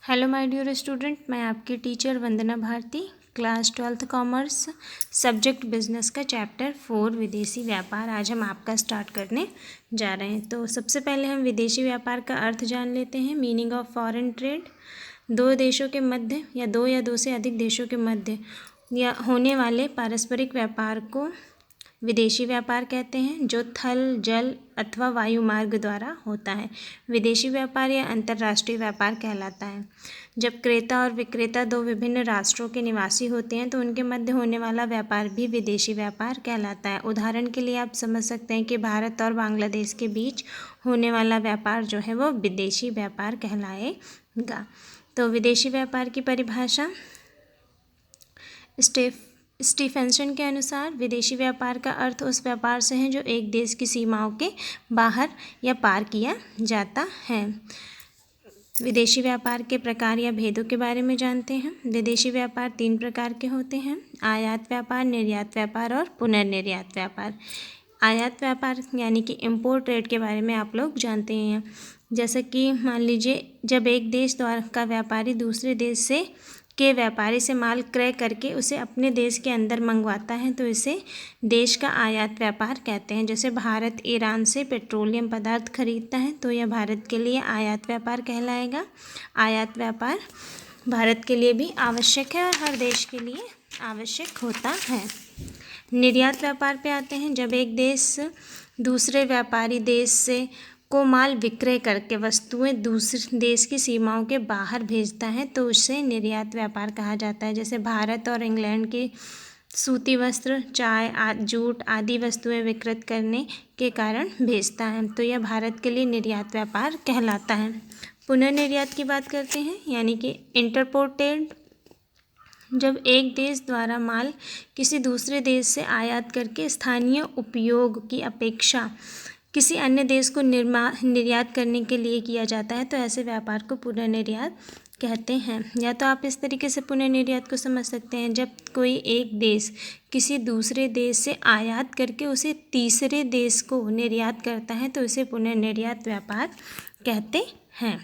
Hello my dear student, मैं आपकी teacher Vandana Bharati, class 12th commerce, subject business का chapter 4 विदेशी व्यापार आज हम आपका स्टार्ट करने जा रहे हैं। तो सबसे पहले हम विदेशी व्यापार का अर्थ जान लेते हैं। मीनिंग ऑफ फॉरेन ट्रेड, दो देशों के मध्य या दो से अधिक देशों के मध्य या होने वाले पारस्परिक व्यापार को विदेशी व्यापार कहते हैं, जो थल, जल अथवा वायु मार्ग द्वारा होता है। विदेशी व्यापार या अंतर्राष्ट्रीय व्यापार कहलाता है। जब क्रेता और विक्रेता दो विभिन्न राष्ट्रों के निवासी होते हैं तो उनके मध्य होने वाला व्यापार भी विदेशी व्यापार कहलाता है। उदाहरण के लिए आप समझ सकते हैं कि भारत और बांग्लादेश के बीच होने वाला व्यापार जो है वो विदेशी व्यापार कहलाएगा। तो विदेशी व्यापार की परिभाषा स्टीफेंसन के अनुसार विदेशी व्यापार का अर्थ उस व्यापार से है जो एक देश की सीमाओं के बाहर या पार किया जाता है। विदेशी व्यापार के प्रकार या भेदों के बारे में जानते हैं। विदेशी व्यापार 3 प्रकार के होते हैं: आयात व्यापार, निर्यात व्यापार और पुनर्निर्यात व्यापार। आयात व्यापार यानी कि इम्पोर्ट ट्रेड के बारे में आप लोग जानते हैं। जैसे कि मान लीजिए, जब एक देश द्वारा का व्यापारी दूसरे देश से के व्यापारी से माल क्रय करके उसे अपने देश के अंदर मंगवाता है तो इसे देश का आयात व्यापार कहते हैं। जैसे भारत ईरान से पेट्रोलियम पदार्थ खरीदता है तो यह भारत के लिए आयात व्यापार कहलाएगा। आयात व्यापार भारत के लिए भी आवश्यक है और हर देश के लिए आवश्यक होता है। निर्यात व्यापार पे आते हैं। जब एक देश दूसरे व्यापारी देश से को माल विक्रय करके वस्तुएं दूसरे देश की सीमाओं के बाहर भेजता है तो उसे निर्यात व्यापार कहा जाता है। जैसे भारत और इंग्लैंड के सूती वस्त्र, चाय, जूट आदि वस्तुएं विक्रय करने के कारण भेजता है तो यह भारत के लिए निर्यात व्यापार कहलाता है। पुनर्निर्यात की बात करते हैं, यानी कि इंटरपोर्टेड। जब एक देश द्वारा माल किसी दूसरे देश से आयात करके स्थानीय उपयोग की अपेक्षा किसी अन्य देश को निर्यात करने के लिए किया जाता है तो ऐसे व्यापार को पुनर्निर्यात कहते हैं। या तो आप इस तरीके से पुनर्निर्यात को समझ सकते हैं, जब कोई एक देश किसी दूसरे देश से आयात करके उसे तीसरे देश को निर्यात करता है तो इसे पुनर्निर्यात व्यापार कहते हैं।